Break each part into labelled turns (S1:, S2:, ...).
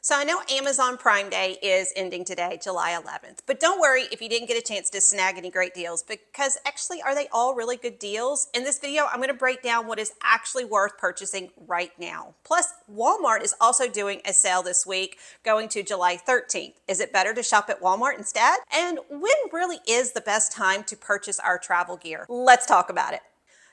S1: So I know Amazon Prime Day is ending today, July 11th, but don't worry if you didn't get a chance to snag any great deals, because actually, are they all really good deals? In this video, I'm going to break down what is actually worth purchasing right now. Plus, Walmart is also doing a sale this week going to July 13th. Is it better to shop at Walmart instead? And when really is the best time to purchase our travel gear? Let's talk about it.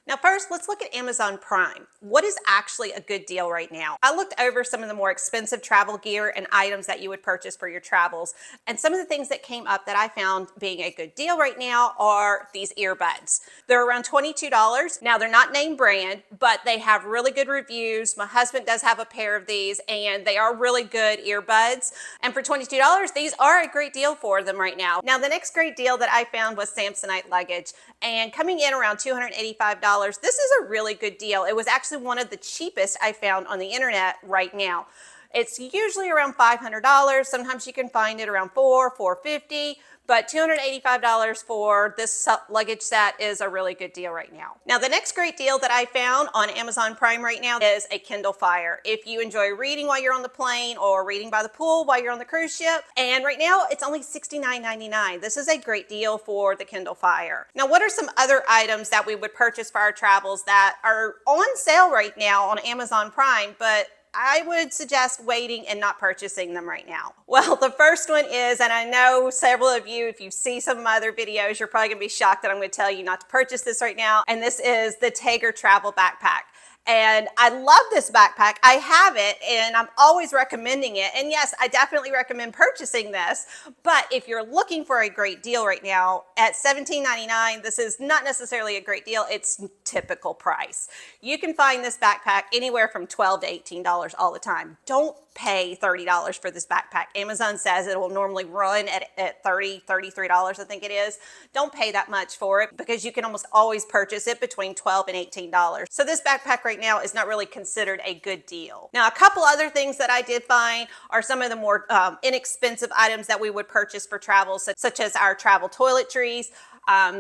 S1: Now first, let's look at Amazon Prime. What is actually a good deal right now? I looked over some of the more expensive travel gear and items that you would purchase for your travels, and some of the things that came up that I found being a good deal right now are these earbuds. They're around $22. Now they're not name brand, but they have really good reviews. My husband does have a pair of these, and they are really good earbuds. And for $22, these are a great deal for them right now. Now the next great deal that I found was Samsonite Luggage, and coming in around $285. This is a really good deal. It was actually one of the cheapest I found on the internet right now. It's usually around $500. Sometimes you can find it around $450, but $285 for this luggage set is a really good deal right now. Now, the next great deal that I found on Amazon Prime right now is a Kindle Fire. If you enjoy reading while you're on the plane or reading by the pool while you're on the cruise ship, and right now it's only $69.99. This is a great deal for the Kindle Fire. Now, what are some other items that we would purchase for our travels that are on sale right now on Amazon Prime, but I would suggest waiting and not purchasing them right now? Well, the first one is, and I know several of you, if you see some of my other videos, you're probably gonna be shocked that I'm gonna tell you not to purchase this right now, and this is the Tiger Travel Backpack. And I love this backpack. I have it and I'm always recommending it. And yes, I definitely recommend purchasing this. But if you're looking for a great deal right now at $17.99, this is not necessarily a great deal. It's typical price. You can find this backpack anywhere from $12 to $18 all the time. Don't pay $30 for this backpack. Amazon says it will normally run at $30, $33, I think it is. Don't pay that much for it because you can almost always purchase it between $12 and $18. So this backpack right now is not really considered a good deal. Now, a couple other things that I did find are some of the more inexpensive items that we would purchase for travel, such as our travel toiletries.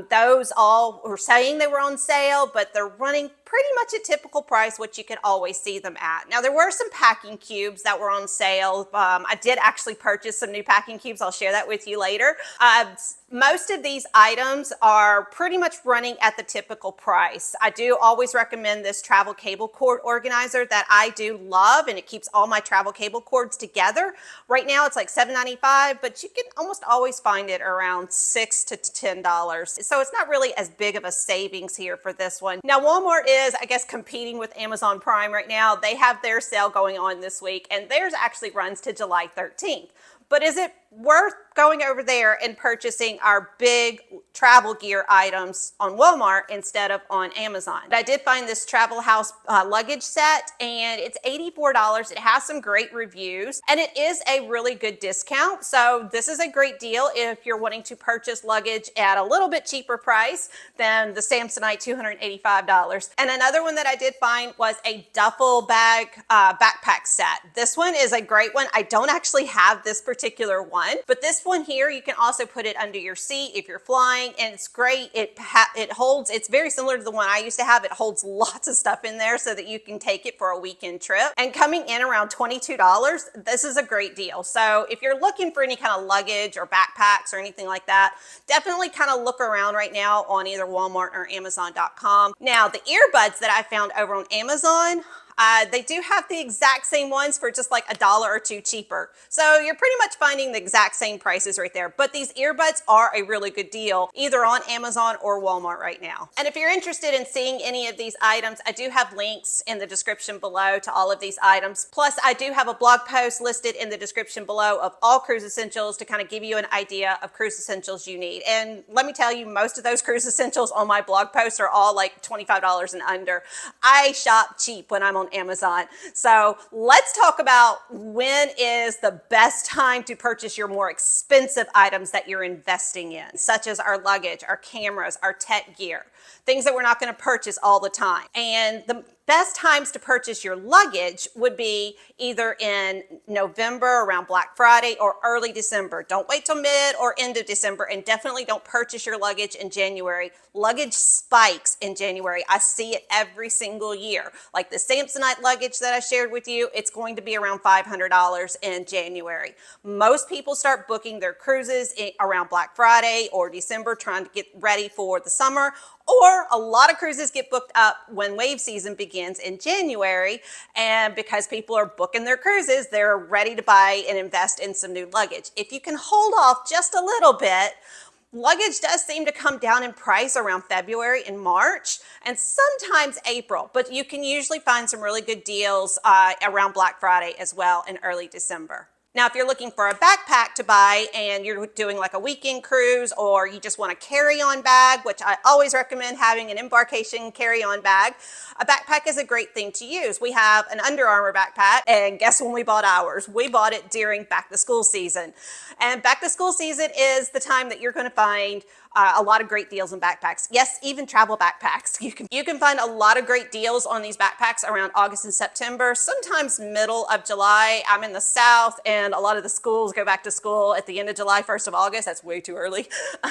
S1: Those all were saying they were on sale, but they're running pretty much a typical price, which you can always see them at. Now, there were some packing cubes that were on sale. I did actually purchase some new packing cubes. I'll share that with you later. Most of these items are pretty much running at the typical price. I do always recommend this travel cable cord organizer that I do love, and it keeps all my travel cable cords together. Right now it's like $7.95, but you can almost always find it around $6 to $10. So it's not really as big of a savings here for this one. Now, Walmart is, I guess, competing with Amazon Prime right now. They have their sale going on this week, and theirs actually runs to July 13th. But is it worth going over there and purchasing our big travel gear items on Walmart instead of on Amazon? I did find this travel house luggage set, and it's $84. It has some great reviews, and it is a really good discount. So this is a great deal if you're wanting to purchase luggage at a little bit cheaper price than the Samsonite $285. And another one that I did find was a duffel bag backpack set. This one is a great one. I don't actually have this particular one, but this one here, you can also put it under your seat if you're flying, and it's great. It holds, it's very similar to the one I used to have. It holds lots of stuff in there so that you can take it for a weekend trip. And coming in around $22, this is a great deal. So if you're looking for any kind of luggage or backpacks or anything like that, definitely kind of look around right now on either Walmart or Amazon.com. Now, the earbuds that I found over on Amazon, they do have the exact same ones for just like $1 or $2 cheaper. So you're pretty much finding the exact same prices right there. But these earbuds are a really good deal, either on Amazon or Walmart right now. And if you're interested in seeing any of these items, I do have links in the description below to all of these items. Plus, I do have a blog post listed in the description below of all cruise essentials to kind of give you an idea of cruise essentials you need. And let me tell you, most of those cruise essentials on my blog post are all like $25 and under. I shop cheap when I'm on Amazon. So let's talk about when is the best time to purchase your more expensive items that you're investing in, such as our luggage, our cameras, our tech gear, things that we're not going to purchase all the time. And the Best times to purchase your luggage would be either in November around Black Friday or early December. Don't wait till mid or end of December, and definitely don't purchase your luggage in January. Luggage spikes in January. I see it every single year. Like the Samsonite luggage that I shared with you, it's going to be around $500 in January. Most people start booking their cruises around Black Friday or December, trying to get ready for the summer. Or a lot of cruises get booked up when wave season begins in January, and because people are booking their cruises, they're ready to buy and invest in some new luggage. If you can hold off just a little bit, luggage does seem to come down in price around February and March, and sometimes April, but you can usually find some really good deals around Black Friday as well in early December. Now, if you're looking for a backpack to buy and you're doing like a weekend cruise, or you just want a carry-on bag, which I always recommend having an embarkation carry-on bag, a backpack is a great thing to use. We have an Under Armour backpack, and guess when we bought ours? We bought it during back to school season. And back to school season is the time that you're going to find a lot of great deals in backpacks. Yes, even travel backpacks. You can find a lot of great deals on these backpacks around August and September, sometimes middle of July. I'm in the South, and a lot of the schools go back to school at the end of July, 1st of August. That's way too early.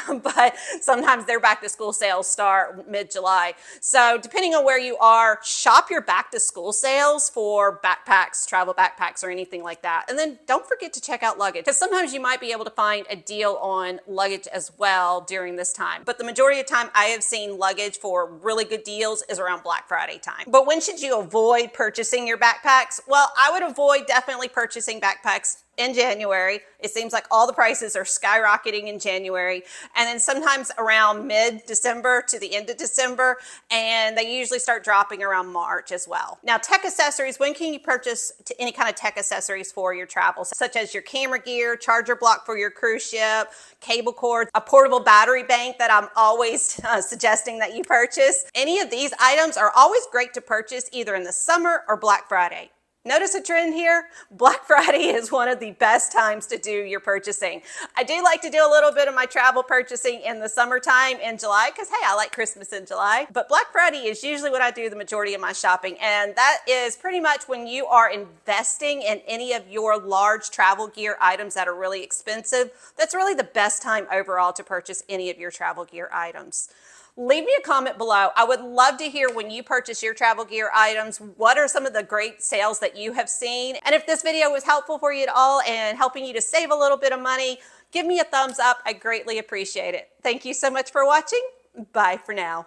S1: But sometimes their back to school sales start mid-July. So depending on where you are, shop your back to school sales for backpacks, travel backpacks, or anything like that. And then don't forget to check out luggage, because sometimes you might be able to find a deal on luggage as well during this time. But the majority of the time I have seen luggage for really good deals is around Black Friday time. But when should you avoid purchasing your backpacks? Well, I would avoid definitely purchasing backpacks in January. It seems like all the prices are skyrocketing in January, and then sometimes around mid-December to the end of December, and they usually start dropping around March as well. Now, tech accessories, when can you purchase any kind of tech accessories for your travel, such as your camera gear, charger block for your cruise ship, cable cord, a portable battery bank that I'm always suggesting that you purchase. Any of these items are always great to purchase either in the summer or Black Friday. Notice a trend here? Black Friday is one of the best times to do your purchasing. I do like to do a little bit of my travel purchasing in the summertime in July, because hey, I like Christmas in July. But Black Friday is usually when I do the majority of my shopping, and that is pretty much when you are investing in any of your large travel gear items that are really expensive. That's really the best time overall to purchase any of your travel gear items. Leave me a comment below. I would love to hear when you purchase your travel gear items, what are some of the great sales that you have seen? And if this video was helpful for you at all and helping you to save a little bit of money, give me a thumbs up. I greatly appreciate it. Thank you so much for watching. Bye for now.